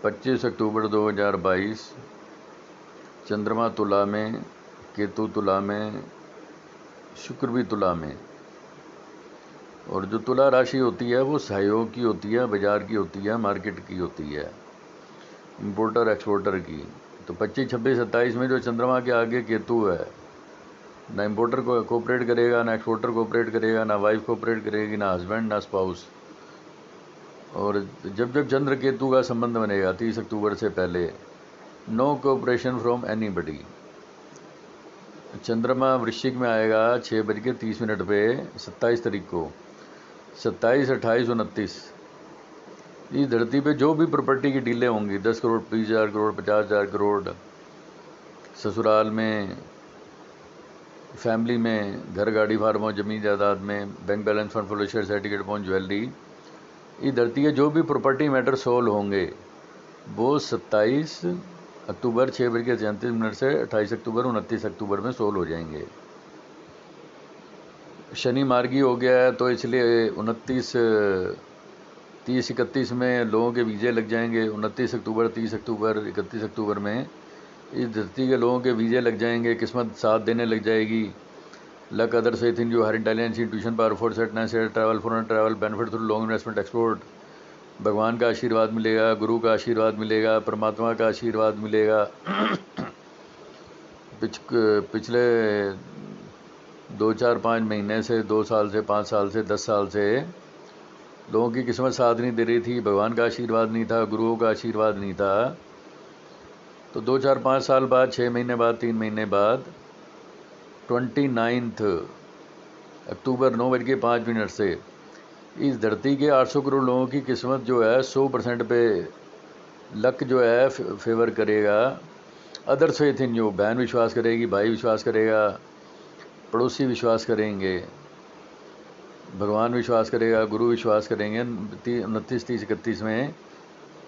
25 अक्टूबर 2022 चंद्रमा तुला में, केतु तुला में, शुक्र भी तुला में। और जो तुला राशि होती है वो सहयोग की होती है, बाजार की होती है, मार्केट की होती है, इंपोर्टर एक्सपोर्टर की। तो 25, 26, 27 में जो चंद्रमा के आगे केतु है, ना इंपोर्टर को कोऑपरेट करेगा, ना एक्सपोर्टर कोऑपरेट करेगा, ना वाइफ कोऑपरेट करेगी, ना हस्बैंड, ना स्पाउस। और जब जब चंद्र केतु का संबंध बनेगा 30 अक्टूबर से पहले, नो कोऑपरेशन फ्रॉम एनीबडी। चंद्रमा वृश्चिक में आएगा 6:30 पे 27 तारीख को, 27, 28, 29। इस धरती पे जो भी प्रॉपर्टी की डीलें होंगी, 10 करोड़, 20,000 करोड़, 50,000 करोड़, ससुराल में, फैमिली में, घर, गाड़ी, फार्म हाउस, जमीन जायदाद में, bank balance, fund flow, share certificate, bond, jewellery, इस धरती के जो भी प्रॉपर्टी मैटर सोल्व होंगे वो 27 अक्टूबर 6:33 से 28 अक्टूबर 29 अक्टूबर में सोल्व हो जाएंगे। शनि मार्गी हो गया है तो इसलिए 29, 30, 31 में लोगों के वीज़े लग जाएंगे। 29 अक्टूबर, 30 अक्टूबर, 31 अक्टूबर में इस धरती के लोगों के वीज़े लग जाएंगे, किस्मत साथ देने लग जाएगी। लक अदर से थिंग जो हर इंटेलिजेंस, ट्यूशन, पावर, फोर्स, सेटनेस, travel, foreign travel, benefit through long investment, export, भगवान का आशीर्वाद मिलेगा, गुरु का आशीर्वाद मिलेगा, परमात्मा का आशीर्वाद मिलेगा। पिछले 2, 4, 5 महीने से, 2 साल से, 5 साल से, 10 साल से लोगों की किस्मत साथ नहीं दे रही थी, भगवान का आशीर्वाद नहीं था, गुरुओं का आशीर्वाद नहीं था। तो 2, 4, 5 साल बाद, 6 महीने बाद, 3 महीने बाद 29 अक्टूबर 9:05 से इस धरती के 800 करोड़ लोगों की किस्मत जो है 100% पे लक जो है फेवर करेगा। अदर फेथ इन जो बहन विश्वास करेगी, भाई विश्वास करेगा, पड़ोसी विश्वास करेंगे, भगवान विश्वास करेगा, गुरु विश्वास करेंगे। 29, 30, 31 में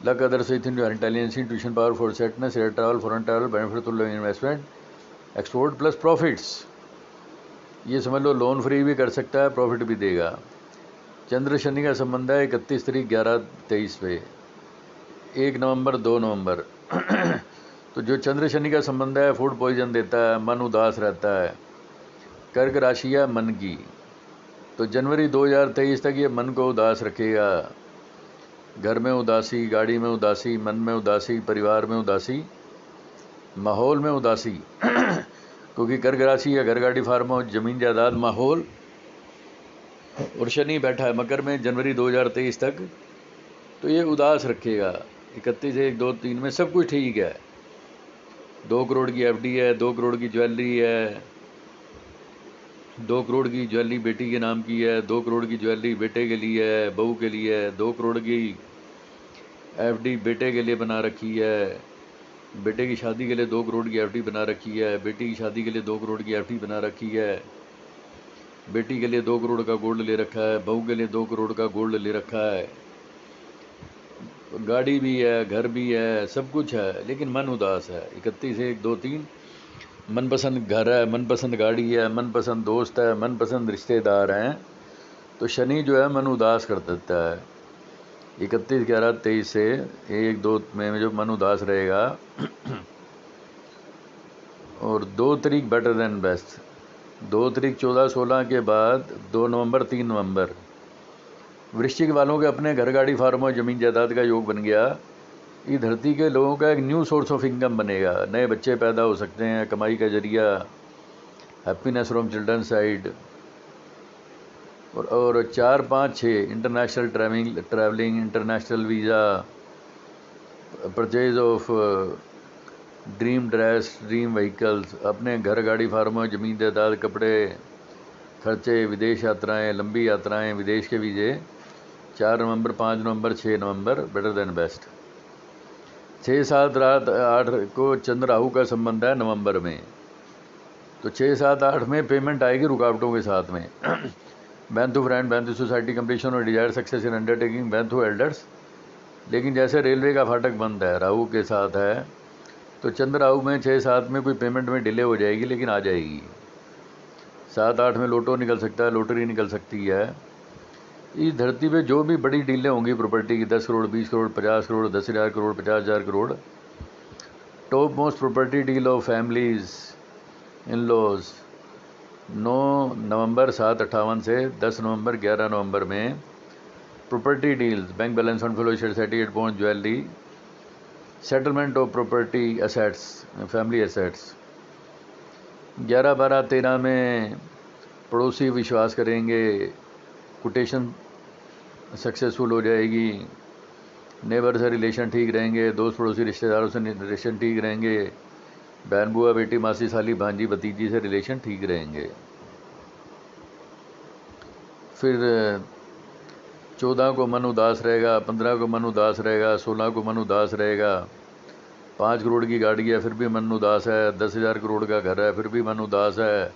लक अदर फेथ इन जो इंटेलिजेंस, ट्यूशन, पावर, फोर्स, सेटनेस, air travel, foreign travel, benefit through investment, export plus profits. ये समझ लो लोन फ्री भी कर सकता है, प्रॉफिट भी देगा। चंद्र शनि का संबंध है 31 तारीख 11:23 पे, 1 नवंबर, 2 नवंबर। तो जो चंद्र शनि का संबंध है फूड पॉइजन देता है, मन उदास रहता है। कर्क राशि है मन की, तो जनवरी 2023 तक ये मन को उदास रखेगा। घर में उदासी, गाड़ी में उदासी, मन में उदासी, परिवार में उदासी, माहौल में उदासी। क्योंकि कर्क राशि है घर, गाड़ी, फार्म हाउस, जमीन जायदाद, माहौल। और शनि बैठा है मकर में जनवरी 2023 तक, तो ये उदास रखेगा। 31, 1, 2, 3 में सब कुछ ठीक है। 2 करोड़ की एफडी है, 2 करोड़ की ज्वेलरी है, 2 करोड़ की ज्वेलरी बेटी के नाम की है, 2 करोड़ की ज्वेलरी बेटे के लिए है, बहू के लिए है, 2 करोड़ की एफडी बेटे के लिए बना रखी है, बेटे की शादी के लिए 2 करोड़ की एफडी बना रखी है, बेटी की शादी के लिए 2 करोड़ की एफडी बना रखी है, बेटी के लिए 2 करोड़ का गोल्ड ले रखा है, बहू के लिए 2 करोड़ का गोल्ड ले रखा है, गाड़ी भी है, घर भी है, सब कुछ है, लेकिन मन उदास है। 31, 1, 2, 3 मनपसंद घर है, मनपसंद गाड़ी है, मनपसंद दोस्त है, मनपसंद रिश्तेदार हैं, तो शनि जो है मन उदास कर देता है। 31, 11, 23 से 1, 2 में जो मन उदास रहेगा। और 2 तारीख बेटर देन बेस्ट, 2 तारीख 14, 16 के बाद 2 नवंबर, 3 नवंबर वृश्चिक वालों के अपने घर, गाड़ी, फार्म और ज़मीन जायदाद का योग बन गया। इस धरती के लोगों का एक न्यू सोर्स ऑफ इनकम बनेगा, नए बच्चे पैदा हो सकते हैं, कमाई का जरिया, हैप्पीनेस फ्रॉम चिल्ड्रन साइड। और 4, 5, 6 international travelling, international visa, purchase of dream dress, dream vehicles, अपने घर, गाड़ी, फार्म और ज़मीन जायदाद, कपड़े, खर्चे, विदेश यात्राएं, लंबी यात्राएं, विदेश के वीज़े। 4 नवंबर, 5 नवंबर, 6 नवंबर बेटर देन बेस्ट। 6, 7, रात 8 को चंद्र राहु का संबंध है नवंबर में, तो 6, 7, 8 में पेमेंट आएगी रुकावटों के साथ में। Ban through friend, ban through society, completion और desire success in undertaking, ban through elders. लेकिन जैसे रेलवे का फाटक बंद है, राहु के साथ है, तो चंद्र राहु में 6, 7 में कोई पेमेंट में डिले हो जाएगी, लेकिन आ जाएगी। 7, 8 में लोटो निकल सकता है, लॉटरी निकल सकती है। इस धरती पे जो भी बड़ी डीलें होंगी प्रॉपर्टी की, 10 crore, 20 crore, 50 crore, 10,000 crore, 50,000 crore, top most property deal of families in laws 9 नवंबर 7/58 से 10 नवंबर 11 नवंबर में property deals, bank balance fund flow, certificate bond, jewellery, settlement of property assets, family assets. 11, 12, 13 में पड़ोसी विश्वास करेंगे, कोटेशन सक्सेसफुल हो जाएगी, नेबर से रिलेशन ठीक रहेंगे, दोस्त पड़ोसी रिश्तेदारों से रिलेशन ठीक रहेंगे, बहन बुआ बेटी मासी साली भांजी भतीजी से रिलेशन ठीक रहेंगे। फिर 14 को मन उदास रहेगा, 15 को मन उदास रहेगा, 16 को मन उदास रहेगा, 5 करोड़ की गाड़ी है फिर भी मन उदास है, 10,000 करोड़ का घर है फिर भी मन उदास है,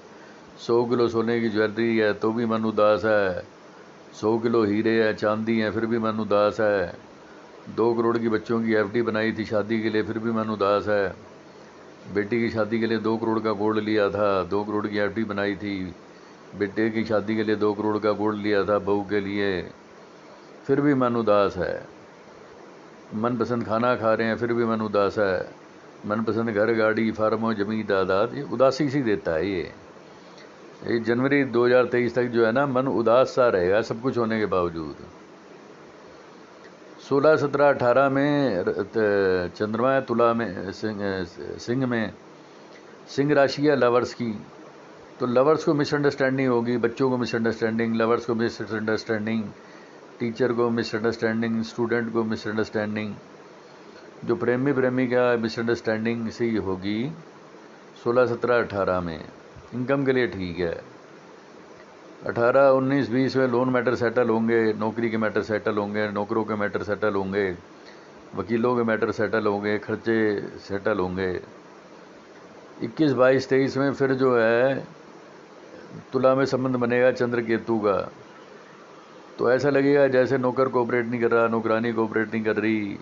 100 किलो सोने की ज्वेलरी है तो भी मन उदास है, 100 किलो हीरे है चांदी है फिर भी मन उदास है, 2 करोड़ की बच्चों की FD बनाई थी शादी के लिए फिर भी मन उदास है, बेटी की शादी के लिए 2 करोड़ का गोल्ड लिया था, 2 करोड़ की FD बनाई थी, बेटे की शादी के लिए 2 करोड़ का गोल्ड लिया था बहू के लिए, फिर भी मन उदास है। मनपसंद खाना खा रहे हैं फिर भी मन उदास है, मनपसंद घर गाड़ी फार्म और जमीन जायदाद, ये उदासी सी देता है। ये जनवरी 2023 तक जो है ना मन उदास सा रहेगा सब कुछ होने के बावजूद। 16, 17, 18 में चंद्रमा है तुला में, सिंह में, सिंह राशि है लवर्स की, तो लवर्स को मिसअंडरस्टैंडिंग होगी, बच्चों को मिसअंडरस्टैंडिंग, लवर्स को मिसअंडरस्टैंडिंग, टीचर को मिसअंडरस्टैंडिंग, स्टूडेंट को मिसअंडरस्टैंडिंग, जो प्रेमी प्रेमिका मिसअंडरस्टैंडिंग से ही होगी 16, 17, 18 में। इनकम के लिए ठीक है। 18, 19, 20 में लोन मैटर सेटल होंगे, नौकरी के मैटर सेटल होंगे, नौकरों के मैटर सेटल होंगे, वकीलों के मैटर सेटल होंगे, खर्चे सेटल होंगे। 21, 22, 23 में फिर जो है तुला में संबंध बनेगा चंद्र केतु का, तो ऐसा लगेगा जैसे नौकर कोऑपरेट नहीं कर रहा, नौकरानी कोऑपरेट नहीं कर रही,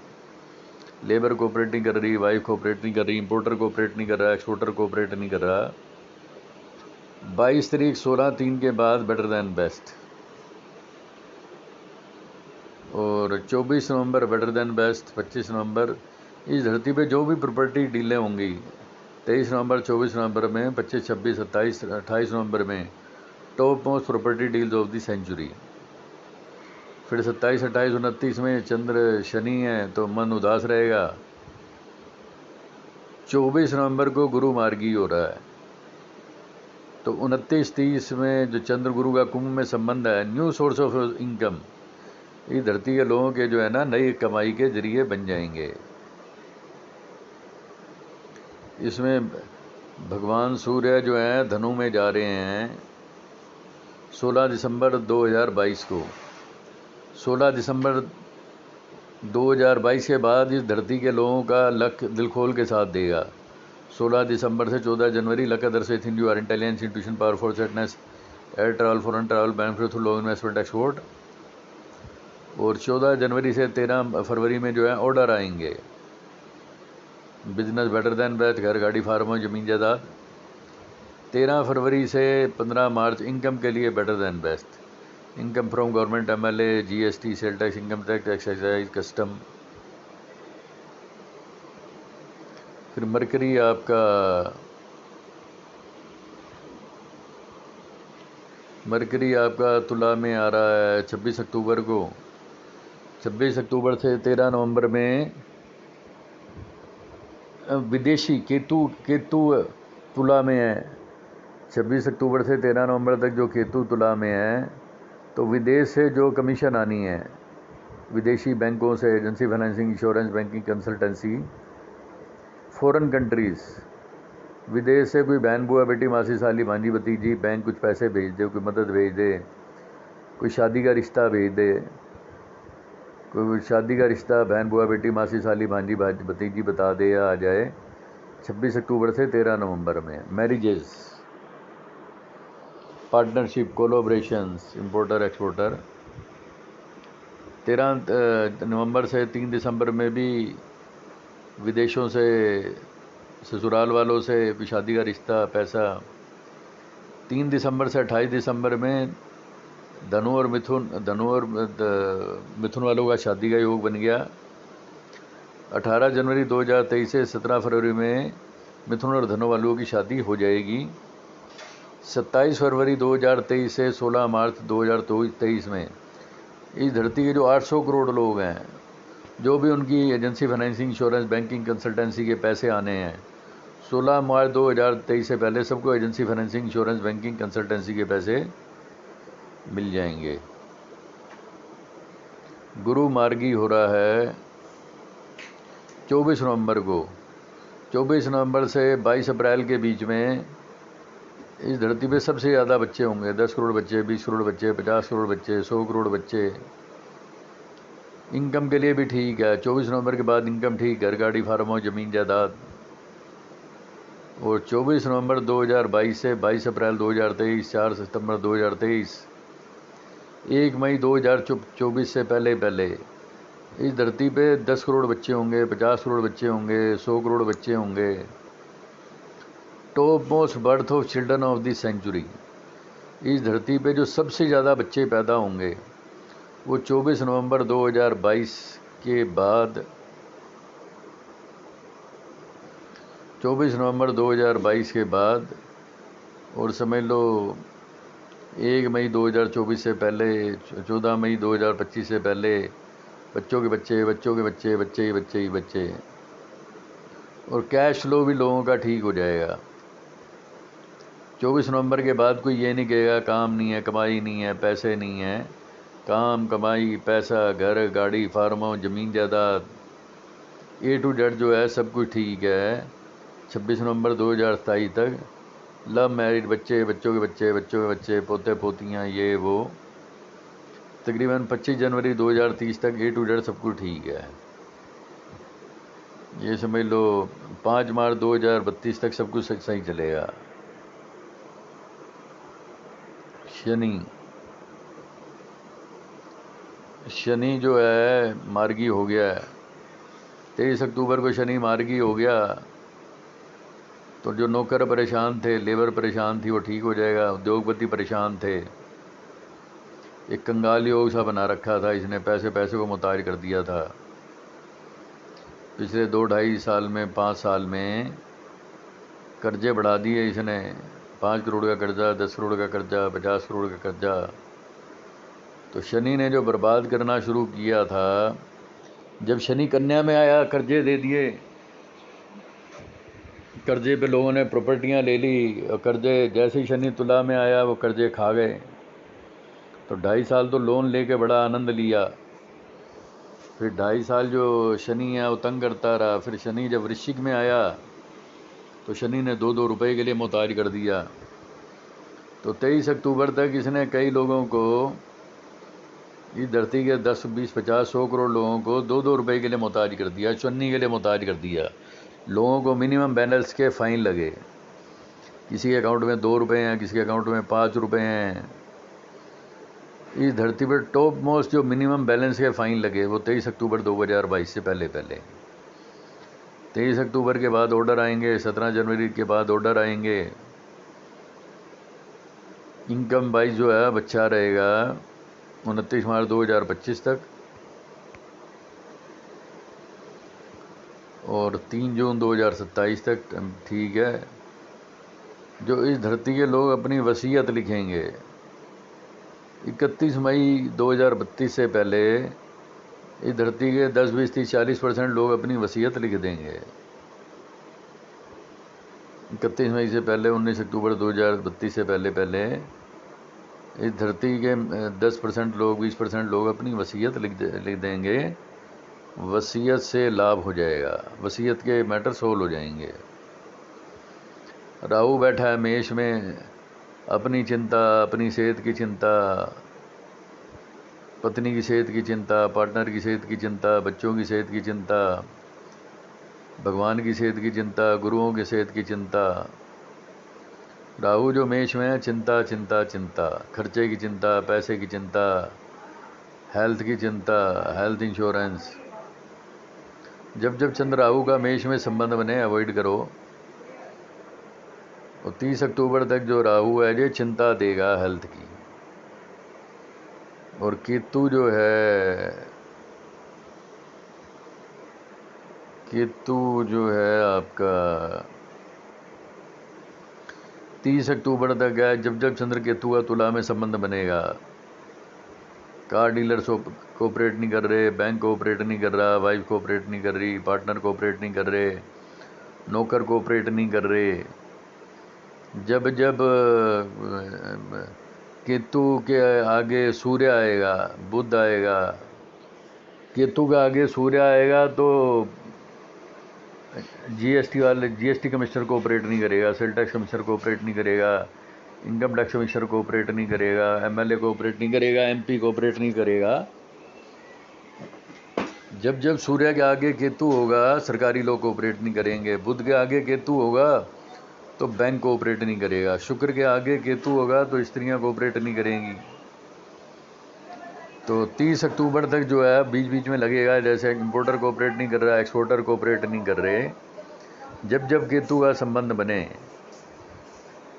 लेबर कोऑपरेट नहीं कर रही, वाइफ कोऑपरेट नहीं कर रही, इंपोर्टर कोऑपरेट नहीं कर रहा, एक्सपोर्टर कोऑपरेट नहीं कर रहा। 22 तारीख 16/3 के बाद बेटर देन बेस्ट, और 24 नवंबर बेटर देन बेस्ट, 25 नवंबर इस धरती पे जो भी प्रॉपर्टी डीलें होंगी, 23 नवंबर, 24 नवंबर में, 25, 26, 27, 28 नवंबर में top most property deals of the century. फिर 27, 28, 29 में चंद्र शनि है तो मन उदास रहेगा। 24 नवंबर को गुरु मार्गी हो रहा है, तो 29, 30 में जो चंद्र गुरु का कुंभ में संबंध है, न्यू सोर्स ऑफ इनकम, ये धरती के लोगों के जो है ना नई कमाई के जरिए बन जाएंगे। इसमें भगवान सूर्य जो है धनु में जा रहे हैं 16 दिसंबर 2022 को। 16 दिसंबर 2022 के बाद इस धरती के लोगों का लक दिल खोल के साथ देगा। 16 दिसंबर से 14 जनवरी लक अदर से thing you are intelligence intuition power for सेटनेस air travel foreign travel benefit through low investment export. और 14 जनवरी से 13 फरवरी में जो है ऑर्डर आएंगे, बिजनेस बेटर देन बेस्ट, घर गाड़ी फार्म जमीन जायदाद। 13 फरवरी से 15 मार्च इनकम के लिए better than best, income from government, MLA, GST, sale tax, income tax, excise, custom. फिर मरकरी आपका तुला में आ रहा है 26 अक्टूबर को। 26 अक्टूबर से 13 नवंबर में विदेशी केतु तुला में है। 26 अक्टूबर से 13 नवंबर तक जो केतु तुला में है, तो विदेश से जो कमीशन आनी है, विदेशी बैंकों से, agency financing, insurance, banking, consultancy, foreign countries, विदेश से कोई बहन बुआ बेटी मासी साली भांजी भतीजी बैंक कुछ पैसे भेज दे, कोई मदद भेज दे, कोई शादी का रिश्ता भेज दे, कोई शादी का रिश्ता बहन बुआ बेटी मासी साली भांजी भतीजी बता दे या आ जाए। 26 अक्टूबर से 13 नवंबर में मैरिजेस, पार्टनरशिप, कोलोब्रेशंस, इंपोर्टर एक्सपोर्टर। 13 नवंबर से 3 दिसंबर में भी विदेशों से, ससुराल वालों से कोई शादी का रिश्ता, पैसा। 3 दिसंबर से 28 दिसंबर में धनु और मिथुन वालों का शादी का योग बन गया। 18 जनवरी 2023 से 17 फरवरी में मिथुन और धनु वालों की शादी हो जाएगी। 27 फरवरी 2023 से 16 मार्च 2023 में इस धरती के जो 800 करोड़ लोग हैं, जो भी उनकी agency, financing, insurance, banking, consultancy के पैसे आने हैं, 16 मार्च 2023 से पहले सबको agency, financing, insurance, banking, consultancy के पैसे मिल जाएंगे। गुरु मार्गी हो रहा है 24 नवंबर को। 24 नवंबर से 22 अप्रैल के बीच में इस धरती पे सबसे ज़्यादा बच्चे होंगे। 10 करोड़ बच्चे, 20 करोड़ बच्चे, 50 करोड़ बच्चे, 100 करोड़ बच्चे। इनकम के लिए भी ठीक है। 24 नवंबर के बाद इनकम ठीक, घर, गाड़ी, फार्म हाउस, ज़मीन, जायदाद। और 24 नवंबर 2022 से 22 अप्रैल 2023, 4 सितंबर 2023, 1 मई 2024 से पहले इस धरती पे 10 करोड़ बच्चे होंगे, 50 करोड़ बच्चे होंगे, 100 करोड़ बच्चे होंगे। Top most birth of children of the century. इस धरती पे जो सबसे ज़्यादा बच्चे पैदा होंगे वो 24 नवंबर 2022 के बाद, 24 नवंबर 2022 के बाद, और समझ लो 1 मई 2024 से पहले, 14 मई 2025 से पहले बच्चों के बच्चे, बच्चों के बच्चे, बच्चे ही बच्चे ही बच्चे। और कैश फ्लो भी लोगों का ठीक हो जाएगा। 24 नवंबर के बाद कोई ये नहीं कहेगा काम नहीं है, कमाई नहीं है, पैसे नहीं है। काम, कमाई, पैसा, घर, गाड़ी, फार्म हाउस, ज़मीन, जायदाद, A to Z जो है सब कुछ ठीक है। 26 नवंबर 2027 तक लव मैरिड, बच्चे, बच्चों के बच्चे, बच्चों के बच्चे, पोते पोतियाँ, ये वो। तकरीबन 25 जनवरी 2030 तक A to Z सब कुछ ठीक है। ये समझ लो 5 मार्च 2032 तक सब कुछ सही चलेगा। शनि जो है मार्गी हो गया है। 23 अक्टूबर को शनि मार्गी हो गया तो जो नौकर परेशान थे, लेबर परेशान थी, वो ठीक हो जाएगा। उद्योगपति परेशान थे। एक कंगाल योग सा बना रखा था इसने, पैसे को मुताज कर दिया था। पिछले 2-2.5 साल में, 5 साल में कर्जे बढ़ा दिए इसने। 5 करोड़ का कर्जा, 10 करोड़ का कर्जा, 50 करोड़ का कर्जा। तो शनि ने जो बर्बाद करना शुरू किया था, जब शनि कन्या में आया कर्जे दे दिए। कर्जे पे लोगों ने प्रॉपर्टियां ले ली, और कर्जे जैसे ही शनि तुला में आया वो कर्जे खा गए। तो 2.5 साल तो लोन लेके बड़ा आनंद लिया। फिर 2.5 साल जो शनि है वो तंग करता रहा। फिर शनि जब वृश्चिक में आया तो शनि ने 2-2 रुपए के लिए मोहताज कर दिया। तो 23 अक्टूबर तक इसने कई लोगों को, इस धरती के 10, 20, 50, 100 करोड़ लोगों को 2-2 रुपए के लिए मोहताज कर दिया, चुन्नी के लिए मोहताज कर दिया। लोगों को मिनिमम बैलेंस के फ़ाइन लगे। किसी के अकाउंट में 2 रुपये हैं, किसी के अकाउंट में 5 रुपये हैं। इस धरती पर टॉप मोस्ट जो मिनिमम बैलेंस के फ़ाइन लगे वो 23 अक्टूबर 2022 से पहले 23 अक्टूबर के बाद ऑर्डर आएंगे। 17 जनवरी के बाद ऑर्डर आएंगे। इनकम वाइज जो है अच्छा रहेगा 29 मार्च 2025 तक, और 3 जून 2027 तक ठीक है। जो इस धरती के लोग अपनी वसीयत लिखेंगे 31 मई 2032 से पहले, इस धरती के 10, 20, 30, 40% लोग अपनी वसीयत लिख देंगे। 31 मई से पहले, 19 अक्टूबर 2032 से पहले इस धरती के 10% लोग, 20% लोग अपनी वसीयत लिख देंगे। वसीयत से लाभ हो जाएगा, वसीयत के मैटर सोल्व हो जाएंगे। राहु बैठा है मेष में, अपनी चिंता, अपनी सेहत की चिंता, पत्नी की सेहत की चिंता, पार्टनर की सेहत की चिंता, बच्चों की सेहत की चिंता, भगवान की सेहत की चिंता, गुरुओं की सेहत की चिंता। राहु जो मेष में है, चिंता चिंता चिंता, खर्चे की चिंता, पैसे की चिंता, हेल्थ की चिंता, हेल्थ इंश्योरेंस। जब जब चंद्र राहु का मेष में संबंध बने अवॉइड करो। और 30 अक्टूबर तक जो राहु है ये चिंता देगा हेल्थ की। और केतु जो है, केतु जो है आपका 30 अक्टूबर तक है। जब जब चंद्र केतु का तुला में संबंध बनेगा, कार डीलर कोऑपरेट नहीं कर रहे, बैंक कोऑपरेट नहीं कर रहा, वाइफ कोऑपरेट नहीं कर रही, पार्टनर कोऑपरेट नहीं कर रहे, नौकर कोऑपरेट नहीं कर रहे। जब जब केतु के आगे सूर्य आएगा, बुध आएगा, केतु के आगे सूर्य आएगा तो जीएसटी वाले, जीएसटी कमिश्नर कोऑपरेट नहीं करेगा, सेल टैक्स कमिश्नर कोऑपरेट नहीं करेगा, इनकम टैक्स कमिश्नर कोऑपरेट नहीं करेगा, एमएलए कोऑपरेट नहीं करेगा, एमपी कोऑपरेट नहीं करेगा। जब जब सूर्य के आगे केतु होगा, सरकारी लोग कोऑपरेट नहीं करेंगे। बुध के आगे केतु होगा तो बैंक कोऑपरेट नहीं करेगा। शुक्र के आगे केतु होगा तो स्त्रियां कोऑपरेट नहीं करेंगी। तो 30 अक्टूबर तक जो है बीच बीच में लगेगा, जैसे इंपोर्टर कोऑपरेट नहीं कर रहा, एक्सपोर्टर कोऑपरेट नहीं कर रहे। जब जब केतु का संबंध बने,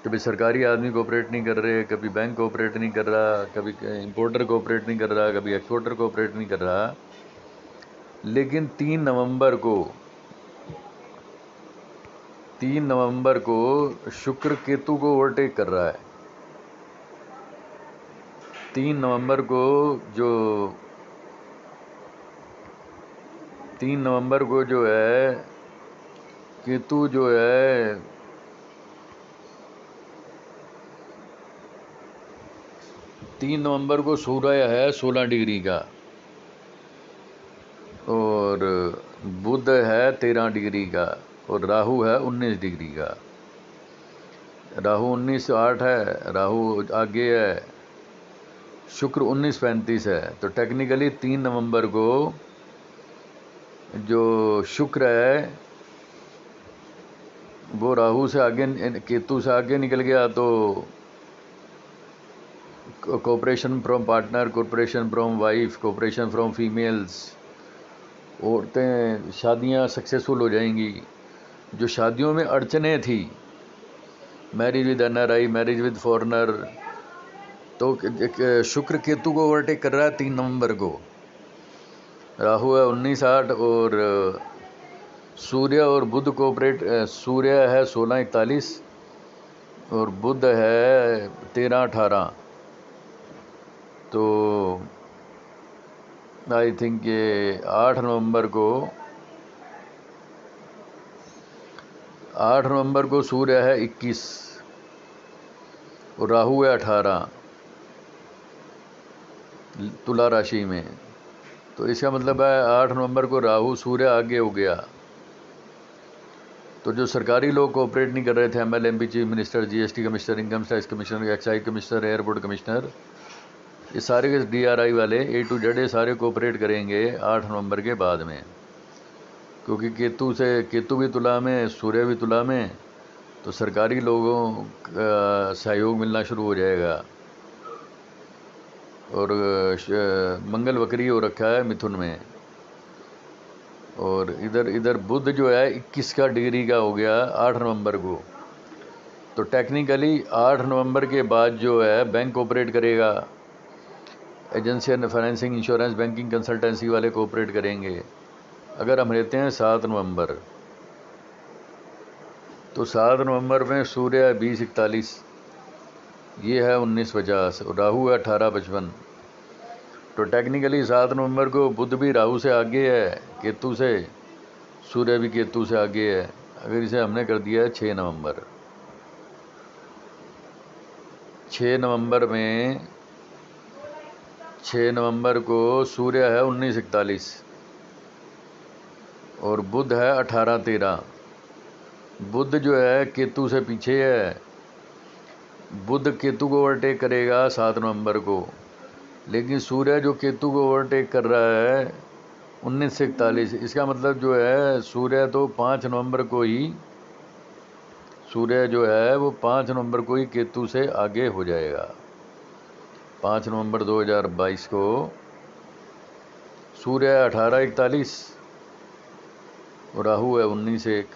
कभी सरकारी आदमी कोऑपरेट नहीं कर रहे, कभी बैंक कोऑपरेट नहीं कर रहा, कभी इंपोर्टर कोऑपरेट नहीं कर रहा, कभी एक्सपोर्टर कोऑपरेट नहीं कर रहा। लेकिन 3 नवंबर को शुक्र केतु को ओवरटेक कर रहा है। 3 नवंबर को जो 3 नवंबर को जो है केतु जो है 3 नवंबर को सूर्य है 16 डिग्री का और बुध है 13 डिग्री का और राहु है 19 डिग्री का। राहु 19:08 है, राहु आगे है, शुक्र 19:35 है। तो टेक्निकली 3 नवंबर को जो शुक्र है वो राहु से आगे, केतु से आगे निकल गया, तो cooperation from partner, cooperation from wife, cooperation from females, औरतें शादियां सक्सेसफुल हो जाएंगी। जो शादियों में अड़चने थी, marriage with NRI, marriage with foreigner, तो शुक्र केतु को ओवरटेक कर रहा है 3 नवंबर को। राहु है 19:08 और सूर्य और बुध कोऑपरेट, सूर्य है 16:41 और बुध है 13:18। तो आई थिंक ये 8 नवंबर को सूर्य है 21 और राहु है 18 तुला राशि में। तो इसका मतलब है 8 नवंबर को राहु सूर्य आगे हो गया। तो जो सरकारी लोग कोऑपरेट नहीं कर रहे थे, MLA, MP, chief minister, GST commissioner, income tax commissioner, excise commissioner, airport commissioner, ये सारे के डीआरआई वाले A to Z ये सारे कोऑपरेट करेंगे 8 नवंबर के बाद में। क्योंकि केतु भी तुला में, सूर्य भी तुला में, तो सरकारी लोगों का सहयोग मिलना शुरू हो जाएगा। और मंगल वक्री हो रखा है मिथुन में, और इधर बुध जो है 21 का डिग्री का हो गया 8 नवंबर को। तो टेक्निकली 8 नवंबर के बाद जो है बैंक कोऑपरेट करेगा, agency and financing, insurance, banking, consultancy वाले कोऑपरेट करेंगे। अगर हम लेते हैं 7 नवंबर, तो 7 नवंबर में सूर्य है 20:41, ये है 19:50 और राहु है 18:55। तो टेक्निकली 7 नवंबर को बुध भी राहु से आगे है केतु से, सूर्य भी केतु से आगे है। अगर इसे हमने कर दिया है 6 नवंबर, 6 नवंबर में 6 नवंबर को सूर्य है 19:41 और बुध है 18:13। बुध जो है केतु से पीछे है, बुध केतु को ओवरटेक करेगा 7 नवंबर को, लेकिन सूर्य जो केतु को ओवरटेक कर रहा है 19:41। इसका मतलब जो है सूर्य तो 5 नवंबर को ही, सूर्य जो है वो 5 नवंबर को ही केतु से आगे हो जाएगा। 5 नवंबर 2022 को सूर्य 18:41 और राहु है 19:01।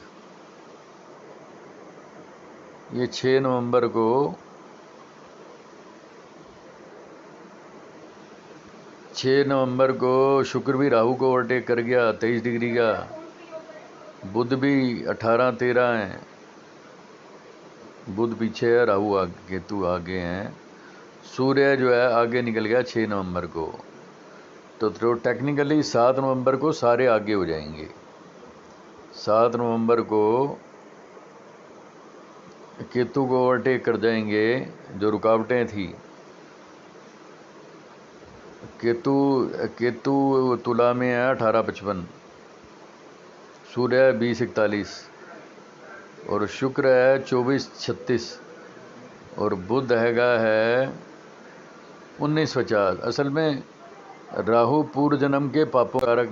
ये 6 नवंबर को 6 नवंबर को शुक्र भी राहु को ओवरटेक कर गया 23 डिग्री का। बुध भी 18-13 है। बुध पीछे है, राहु आगे, केतु आगे हैं। सूर्य जो है आगे निकल गया 6 नवंबर को। तो टेक्निकली 7 नवंबर को सारे आगे हो जाएंगे। 7 नवंबर को केतु को ओवरटेक कर जाएंगे। जो रुकावटें थी, केतु केतु तुला में है 18-55, सूर्य है 20-41 और शुक्र है 24-36 और बुध हैगा है 19-50। असल में राहु पूर्व जन्म के पापों कारक